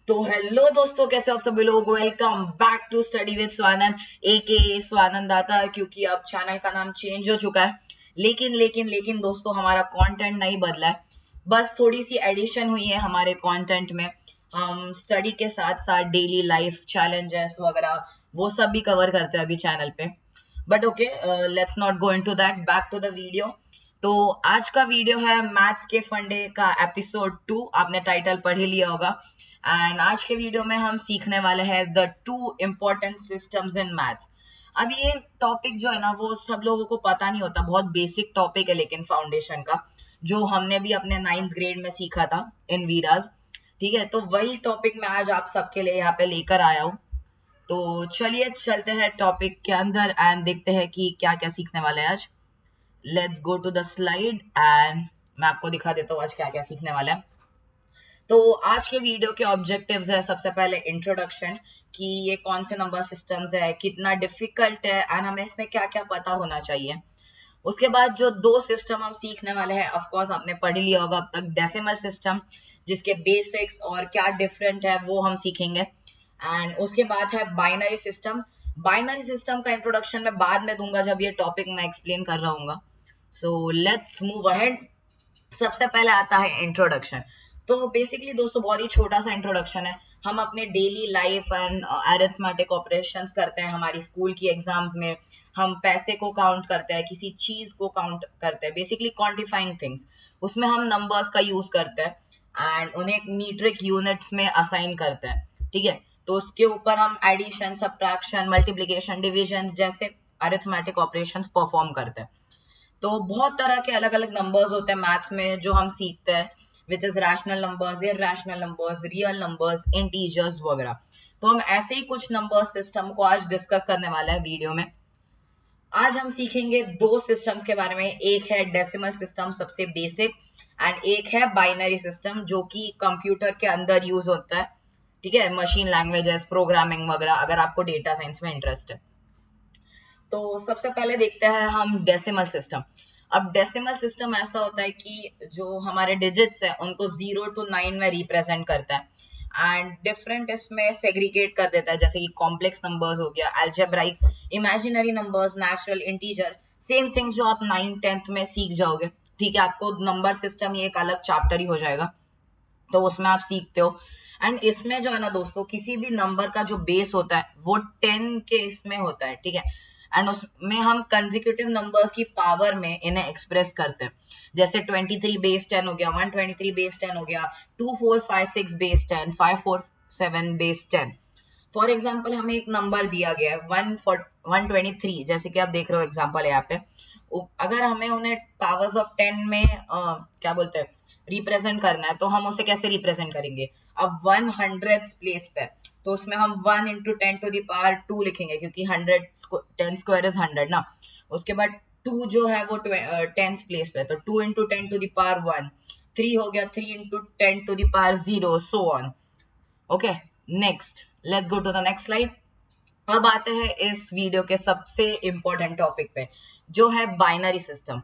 तो हेलो दोस्तों, कैसे आप सभी लोग। Welcome back to study with Swanand aka Swanand Data, क्योंकि अब चैनल का नाम चेंज हो चुका है। लेकिन दोस्तों, हमारा कंटेंट नहीं बदला है, बस थोड़ी सी एडिशन हुई है हमारे कंटेंट में। हम स्टडी के साथ साथ डेली लाइफ चैलेंजेस वगैरह वो सब भी कवर करते हैं अभी चैनल पे। But okay, let's not go into that, back to the video. तो आज का वीडियो है मैथ्स के फंडे का एपिसोड 2। आपने टाइटल पढ़ ही लिया होगा। एंड आज के वीडियो में हम सीखने वाले हैं the 2 important systems in maths. अब ये टॉपिक जो है ना, वो सब लोगों को पता नहीं होता, बहुत बेसिक टॉपिक है लेकिन फाउंडेशन का, जो हमने भी अपने 9th ग्रेड में सीखा था इन वीराज। ठीक है, तो वही टॉपिक मैं आज आप सबके लिए यहाँ पे लेकर आया हूँ। तो चलिए चलते हैं टॉपिक के अंदर एंड देखते हैं कि क्या क्या सीखने वाले हैं आज। Let's go to the slide and मैं आपको दिखा देता हूँ आज क्या क्या सीखने वाला है। तो आज के वीडियो के ऑब्जेक्टिव्स है, सबसे पहले इंट्रोडक्शन कि ये कौन से नंबर सिस्टम्स है, कितना डिफिकल्ट है एंड हमें इसमें क्या क्या पता होना चाहिए। उसके बाद जो 2 सिस्टम हम सीखने वाले हैं, ऑफ कोर्स आपने पढ़ लिया होगा अब तक, डेसिमल सिस्टम, जिसके बेसिक्स और क्या डिफरेंट है वो हम सीखेंगे। एंड उसके बाद है बाइनरी सिस्टम। बाइनरी सिस्टम का इंट्रोडक्शन मैं बाद में दूंगा जब ये टॉपिक मैं एक्सप्लेन कर रहा हूँ। So let's move ahead. सबसे पहले आता है इंट्रोडक्शन। तो बेसिकली दोस्तों, बहुत ही छोटा सा इंट्रोडक्शन है। हम अपने daily life and arithmetic operations करते हैं हमारी स्कूल की एग्जाम्स में। हम पैसे को काउंट करते हैं, किसी चीज को काउंट करते हैं, बेसिकली क्वांटिफाइंग थिंग्स। उसमें हम नंबर्स का यूज करते हैं एंड उन्हें मीट्रिक यूनिट्स में असाइन करते हैं। ठीक है, तो उसके ऊपर हम एडिशन, सब्ट्रैक्शन, मल्टीप्लिकेशन, डिविजन जैसे अरिथमेटिक ऑपरेशंस परफॉर्म करते हैं। तो बहुत तरह के अलग अलग नंबर्स होते हैं मैथ्स में जो हम सीखते हैं, which is rational numbers, irrational numbers, real numbers, integers वगैरह। तो हम ऐसे ही कुछ नंबर सिस्टम को आज डिस्कस करने वाला है वीडियो में। आज हम सीखेंगे 2 सिस्टम्स के बारे में। एक है डेसिमल सिस्टम, सबसे बेसिक, एंड एक है बाइनरी सिस्टम जो कि कंप्यूटर के अंदर यूज होता है। ठीक है, मशीन लैंग्वेजेस, प्रोग्रामिंग वगैरह, अगर आपको डेटा साइंस में इंटरेस्ट है। तो सबसे पहले देखते हैं हम डेसिमल सिस्टम। अब डेसिमल सिस्टम ऐसा होता है कि जो हमारे डिजिट्स है उनको 0 to 9 में रिप्रेजेंट करता है एंड डिफरेंट इसमें सेग्रीगेट कर देता है, जैसे कि कॉम्प्लेक्स नंबर्स हो गया, algebraic, imaginary numbers, natural, integer. Same thing जो आप 9th 10th में सीख जाओगे। ठीक है, आपको नंबर सिस्टम ये एक अलग चैप्टर ही हो जाएगा, तो उसमें आप सीखते हो। एंड इसमें जो है ना दोस्तों, किसी भी नंबर का जो बेस होता है वो 10 के इसमें होता है। ठीक है, एंड उसमें हम कंसेक्यूटिव नंबर्स की पावर में इन्हें एक्सप्रेस करते हैं। जैसे 23 बेस 10 हो गया, 123 बेस 10 हो गया, 2456 बेस 10, 547 बेस 10। फॉर एग्जाम्पल हमें एक नंबर दिया गया है 123, जैसे कि आप देख रहे हो एग्जाम्पल यहाँ पे। अगर हमें उन्हें पावर्स ऑफ 10 में क्या बोलते हैं, रिप्रेजेंट करना है, तो हम उसे कैसे रिप्रेजेंट करेंगे। अब 100 प्लेस पे, तो उसमें हम 1 × 10⁻² लिखेंगे, क्योंकि 10 स्क्वायर इज 100 ना। उसके बाद 2 जो है वो 10 प्लेस पे, तो 2 × 10⁻1। 3 हो गया 3 × 10⁻0, so on. Okay, next, let's go to the next slide. अब आते हैं इस वीडियो के सबसे इंपॉर्टेंट टॉपिक पे, जो है बाइनरी सिस्टम।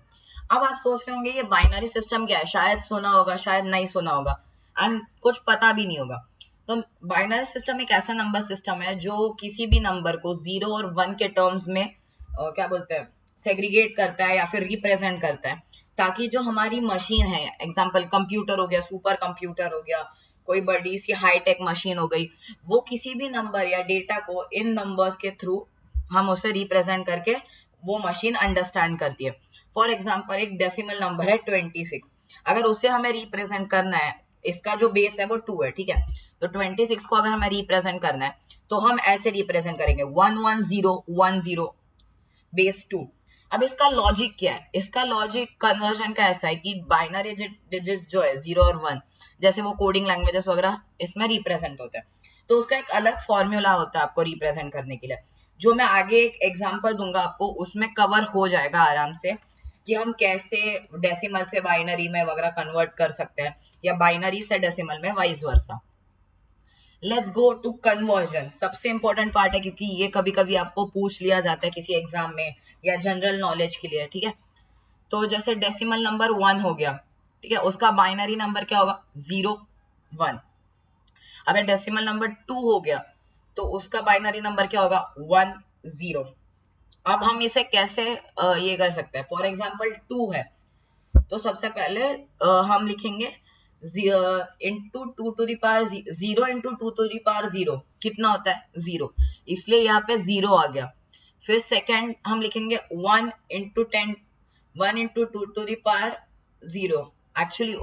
अब आप सोच रहे होंगे ये बाइनरी सिस्टम क्या है, शायद सुना होगा, शायद नहीं सुना होगा, एंड कुछ पता भी नहीं होगा। तो बाइनरी सिस्टम एक ऐसा नंबर सिस्टम है जो किसी भी नंबर को 0 और 1 के टर्म्स में क्या बोलते हैं, सेग्रीगेट करता है या फिर रिप्रेजेंट करता है, ताकि जो हमारी मशीन है, एग्जाम्पल कंप्यूटर हो गया, सुपर कंप्यूटर हो गया, कोई बड़ी सी हाईटेक मशीन हो गई, वो किसी भी नंबर या डेटा को इन नंबर्स के थ्रू हम उसे रिप्रेजेंट करके वो मशीन अंडरस्टैंड करती है। फॉर एग्जाम्पल एक डेसिमल नंबर है 26, अगर उसे हमें रिप्रेजेंट करना है, इसका जो बेस है वो 2 है। ठीक है, तो 26 को अगर हमें रिप्रेजेंट करना है तो हम ऐसे रिप्रेजेंट करेंगे 11010 बेस 2। अब इसका लॉजिक क्या है, इसका लॉजिक कन्वर्जन का ऐसा है कि बाइनरी डिजिट्स जो है 0 और 1, जैसे वो कोडिंग लैंग्वेजेस वगैरह इसमें रिप्रेजेंट होते हैं, तो उसका एक अलग फॉर्मूला होता है आपको रिप्रेजेंट करने के लिए, जो मैं आगे एक एग्जांपल दूंगा आपको, उसमें कवर हो जाएगा आराम से कि हम कैसे डेसिमल से बाइनरी में वगैरह कन्वर्ट कर सकते हैं, या बाइनरी से डेसिमल में, vice versa. Let's go to conversion, सबसे इंपॉर्टेंट पार्ट है, क्योंकि ये कभी कभी आपको पूछ लिया जाता है किसी एग्जाम में या जनरल नॉलेज के लिए। ठीक है, तो जैसे डेसिमल नंबर 1 हो गया, ठीक है, उसका बाइनरी नंबर क्या होगा, 0 1। अगर डेसिमल नंबर 2 हो गया तो उसका बाइनरी नंबर क्या होगा 1 0। अब हम इसे कैसे ये कर सकते हैं, फॉर एग्जाम्पल 2 है तो सबसे पहले हम लिखेंगे into two to the power 0 into two to the power 0 कितना होता है 0, इसलिए यहाँ पे 0 आ गया। फिर सेकंड हम लिखेंगे 1 into 10, 1 into two to the power 0, actually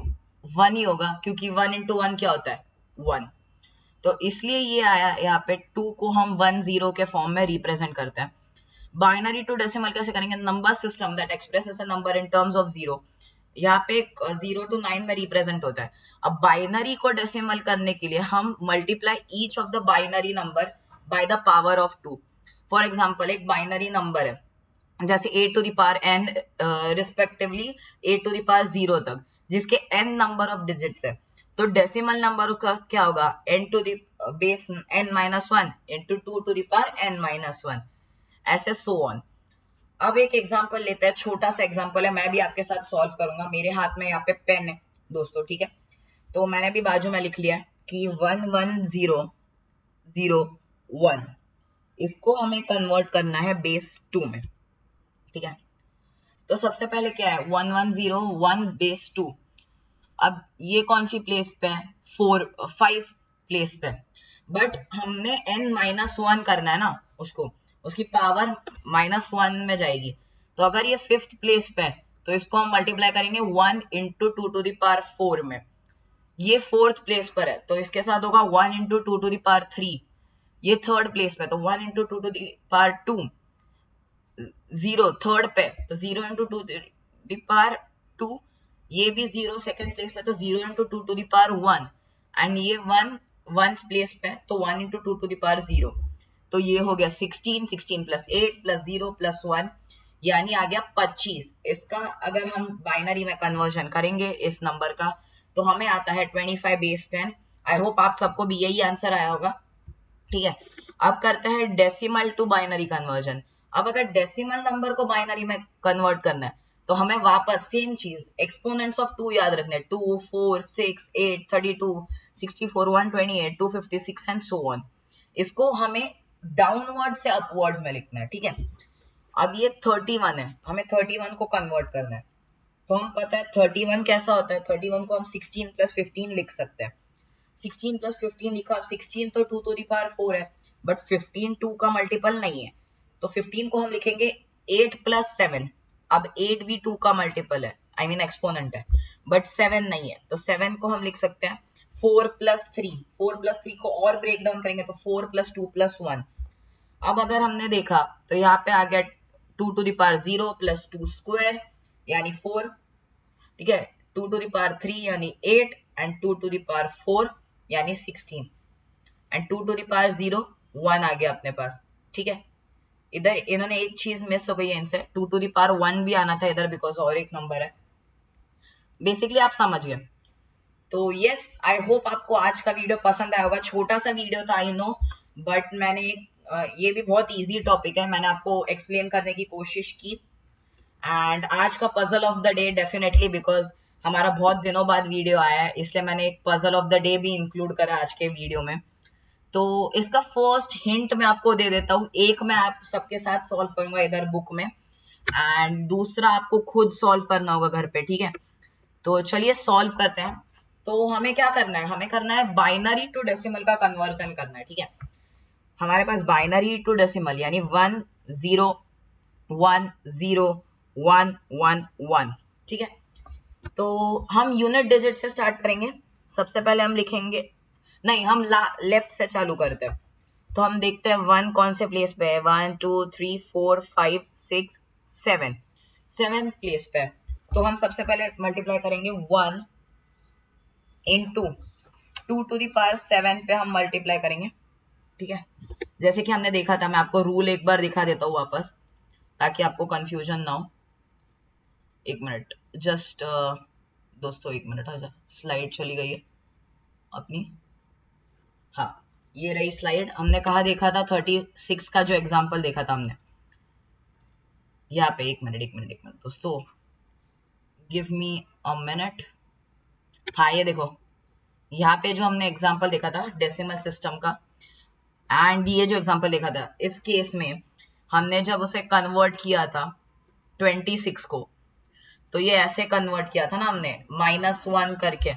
1 ही होगा क्योंकि 1 इंटू 1 क्या होता है 1, तो इसलिए ये आया। यहाँ पे 2 को हम 1 0 के फॉर्म में रिप्रेजेंट करते हैं। बाइनरी टू डेसिमल कैसे करेंगे, number system that expresses a number in terms of 0। यहाँ पे 0 to 9 में रिप्रेजेंट होता है। अब बाइनरी को डेसिमल करने के लिए हम multiply each of the binary number by the power of 2। For example एक बाइनरी नंबर है जैसे a to the power n respectively a to the power 0 तक, जिसके n नंबर ऑफ डिजिट्स है, तो डेसिमल नंबर उसका क्या होगा n to the base n minus 1 into 2 to the power n minus 1, ऐसे सो ऑन। अब एक एग्जांपल लेते हैं, छोटा सा एग्जांपल है, मैं भी आपके साथ सॉल्व करूंगा। मेरे हाथ में यहाँ पे पेन है दोस्तों, ठीक है, तो मैंने भी बाजू में लिख लिया है कि 1 1 0 0 1, इसको हमें कन्वर्ट करना है बेस 2 में, ठीक है। तो सबसे पहले क्या है 1 1 0 1 बेस 2। अब ये कौन सी प्लेस पे है 5 प्लेस पे, बट हमने n माइनस 1 करना है ना, उसको उसकी पावर माइनस 1 में जाएगी। तो अगर ये 5th प्लेस पे है तो इसको हम मल्टीप्लाई करेंगे 1 इंटू टू टू दावर 4 में। ये 4th प्लेस पर है तो इसके साथ होगा 1 इंटू टू टू दावर 3। ये 3rd प्लेस पे तो 1 into two to the power 2। 0 3rd पे तो 0 इंटू टू दावर 2। ये भी 0 2nd प्लेस पे तो 0 into two to the power 1, and ये 1 1 प्लेस पे तो 1 इंटू टू टू दावर 0। तो ये हो गया 16, 16 प्लस 8 प्लस 0 प्लस 1, यानी आ गया 25। इसका अगर हम बाइनरी में कन्वर्जन करेंगे इस नंबर का तो हमें आता है 25 बेस 10। आई होप आप सबको भी यही आंसर आया होगा, ठीक है। अब करते हैं डेसिमल टू बाइनरी कन्वर्जन। अब अगर डेसिमल नंबर को बाइनरी में कन्वर्ट करना है तो हमें वापस सेम चीज एक्सपोनेंट्स ऑफ 2 याद रखने हैं, 2 4 6 8 32 64 128 256 एंड सो ऑन। इसको हमें डाउनवर्ड से अपवर्ड्स में लिखना है, ठीक है। अब ये 31 है, हमें 31 को कन्वर्ट करना है, तो हम पता है 31 कैसा होता है, 31 को हम 16 प्लस 15 लिख सकते हैं। 16 प्लस 15 लिखा, अब 16 तो 2 टू द पावर 4 है, बट 15 2 का मल्टीपल नहीं है, तो 15 को हम लिखेंगे 8 प्लस 7। अब 8 भी 2 का मल्टीपल है, आई मीन एक्सपोनेंट है, बट 7 नहीं है, तो 7 को हम लिख सकते हैं 4 प्लस 3। 4 प्लस 3 को और ब्रेक डाउन करेंगे तो 4 प्लस 2 प्लस 1। अब अगर हमने देखा तो यहाँ पे आ गया 2 to the power 0 plus 2 square यानी 4, ठीक है, 2 टू द पावर 3 यानी 8 एंड 2 टू द पावर 4 यानी 16 एंड 2 टू द पावर 0 1 आ गया अपने पास, ठीक है। इधर इन्होंने एक चीज मिस हो गई है इनसे, 2 टू द पावर 1 भी आना था इधर बिकॉज और एक नंबर है। बेसिकली आप समझ गए। तो यस, आई होप आपको आज का वीडियो पसंद आया होगा। छोटा सा वीडियो था आई नो, बट मैंने ये भी बहुत इजी टॉपिक है, मैंने आपको एक्सप्लेन करने की कोशिश की। एंड आज का puzzle of the day definitely because हमारा बहुत दिनों बाद वीडियो आया है, इसलिए मैंने एक पजल ऑफ द डे भी इंक्लूड करा आज के वीडियो में। तो इसका फर्स्ट हिंट मैं आपको दे देता हूँ, एक मैं आप सबके साथ सॉल्व करूंगा इधर बुक में, एंड दूसरा आपको खुद सॉल्व करना होगा घर पे, ठीक है। तो चलिए सॉल्व करते हैं। तो हमें क्या करना है, हमें करना है बाइनरी टू डेसिमल का कन्वर्जन करना है, ठीक है। हमारे पास बाइनरी टू डेसिमल यानी 1 0 1 0 1 1 1, ठीक है। तो हम यूनिट डिजिट से स्टार्ट करेंगे। सबसे पहले हम लिखेंगे, नहीं हम लेफ्ट से चालू करते हैं। तो हम देखते हैं 1 कौन से प्लेस पे है, 1 2 3 4 5 6 7, 7 प्लेस पे है। तो हम सबसे पहले मल्टीप्लाई करेंगे 1 इंटू 2 टू द पावर 7 पे हम मल्टीप्लाई करेंगे, ठीक है। जैसे कि हमने देखा था, मैं आपको रूल एक बार दिखा देता हूँ वापस ताकि आपको कंफ्यूजन ना हो। एक मिनट जस्ट दोस्तों, एक मिनट, स्लाइड चली गई है अपनी। हाँ, ये रही स्लाइड। हमने कहा देखा था 36 का जो एग्जांपल देखा था हमने यहाँ पे। एक मिनट दोस्तों, गिव मी अ मिनट। हाँ ये देखो यहाँ पे जो हमने एग्जांपल देखा था डेसिमल सिस्टम का, एंड ये जो एग्जांपल देखा था, इस केस में हमने जब उसे कन्वर्ट किया था 26 को, तो ये ऐसे कन्वर्ट किया था ना हमने -1 करके,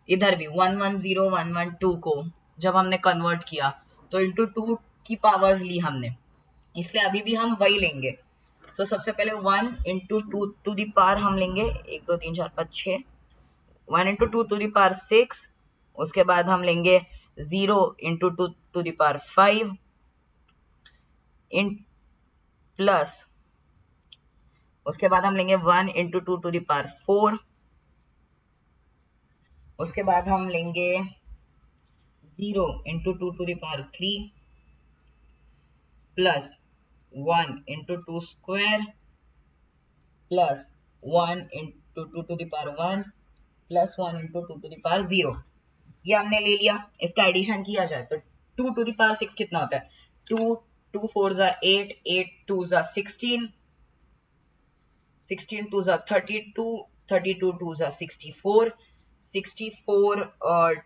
इधर भी 110 112 को जब हमने कन्वर्ट किया तो इंटू 2 की पावर्स ली हमने, इसलिए अभी भी हम वही लेंगे। सो सबसे पहले 1 इंटू 2 टू दी पावर हम लेंगे 1 2 3 4 5 6, 1 इंटू 2 टू दी पावर 6, उसके बाद हम लेंगे 0 into 2 to the power 5 in plus, उसके बाद हम लेंगे 1 इंटू 2 टू दी पावर 4, उसके बाद हम लेंगे 0 into 2 to the power 3 plus 1 into 2 square plus 1 into 2 to the power 1 plus 1 into 2 to the power 0। ये हमने ले लिया। इसका एडिशन किया जाए तो 2 टू दी पावर 6 कितना होता है? 2 2 4 जा 8, 8 2 जा 16, 16 2 जा 32, 32 2 जा 64, 64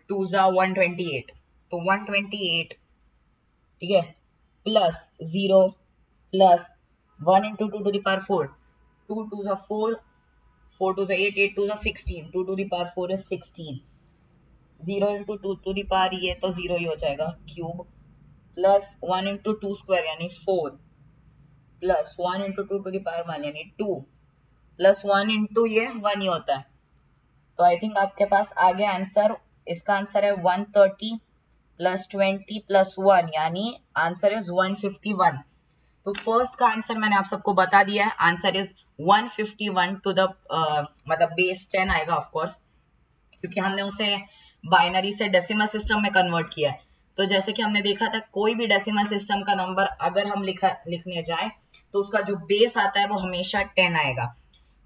2 जा 128, तो 128, ठीक है, plus 0 plus 1 into 2 to the power 4, 2 2 जा 4, 4 2 जा 8, 8 2 जा 16, 2 to the power 4 is 16, 0 into 2 to the power, ये तो 0 ही हो जाएगा क्यूब, प्लस 1 इंटू 2 स्क्वायर यानी 4, plus 1 into 2 to the power 1 यानी 2, प्लस 1 इंटू ये 1 ही होता है। तो आई थिंक आपके पास आ गया आंसर। इसका आंसर है 130 प्लस 20 प्लस 1 यानी आंसर इज 151। तो फर्स्ट का आंसर मैंने आप सबको बता दिया है, आंसर इज 151 टू द मतलब बेस 10 आएगा ऑफ कोर्स, क्योंकि हमने उसे बाइनरी से डेसिमल सिस्टम में कन्वर्ट किया है। तो जैसे कि हमने देखा था कोई भी डेसिमल सिस्टम का नंबर अगर हम लिखने जाए तो उसका जो बेस आता है वो हमेशा 10 आएगा।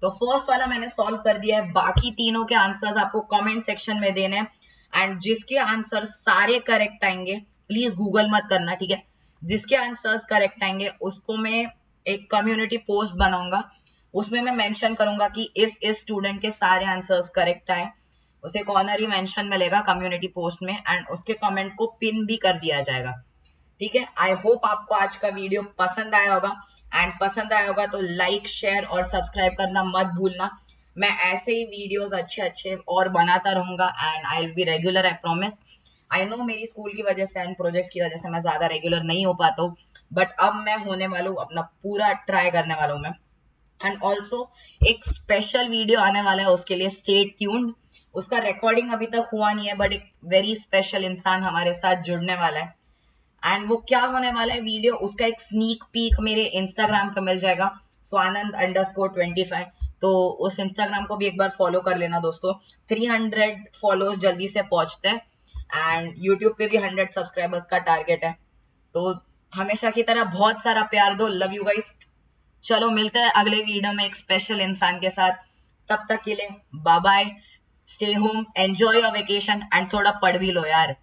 तो फर्स्ट वाला मैंने सॉल्व कर दिया है, बाकी तीनों के आंसर्स आपको कमेंट सेक्शन में देने हैं, एंड जिसके आंसर सारे करेक्ट आएंगे, प्लीज गूगल मत करना, ठीक है, जिसके आंसर्स करेक्ट आएंगे उसको मैं एक कम्युनिटी पोस्ट बनाऊंगा, उसमें मैं मेंशन करूंगा कि इस स्टूडेंट के सारे आंसर्स करेक्ट आए, उसे एक ऑनरी मेंशन मिलेगा कम्युनिटी पोस्ट में, एंड उसके कमेंट को पिन भी कर दिया जाएगा, ठीक है। आई होप आपको आज का वीडियो पसंद आया होगा, एंड पसंद आया होगा तो लाइक शेयर और सब्सक्राइब करना मत भूलना। मैं ऐसे ही वीडियोस अच्छे अच्छे और बनाता रहूंगा, and I will be regular, I promise. I know मेरी स्कूल की वजह से एंड प्रोजेक्ट्स की वजह से मैं ज्यादा रेगुलर नहीं हो पाता हूँ, बट अब मैं होने वाला हूँ, अपना पूरा ट्राई करने वाला हूँ मैं। एंड ऑल्सो एक स्पेशल वीडियो आने वाला है, उसके लिए स्टे ट्यून्ड। उसका रिकॉर्डिंग अभी तक हुआ नहीं है, बट एक वेरी स्पेशल इंसान हमारे साथ जुड़ने वाला है, एंड वो क्या होने वाला है वीडियो, उसका एक स्नीक पीक मेरे इंस्टाग्राम पे मिल जाएगा, swanand_25। तो उस इंस्टाग्राम को भी एक बार फॉलो कर लेना दोस्तों। 300 फॉलोअर्स जल्दी से पहुंचते हैं, एंड यूट्यूब पे भी 100 सब्सक्राइबर्स का टारगेट है। तो हमेशा की तरह बहुत सारा प्यार दो, लव यू गाइस। चलो मिलते हैं अगले वीडियो में एक स्पेशल इंसान के साथ, तब तक के लिए bye bye, stay home, enjoy your vacation, and थोड़ा पढ़ भी लो यार।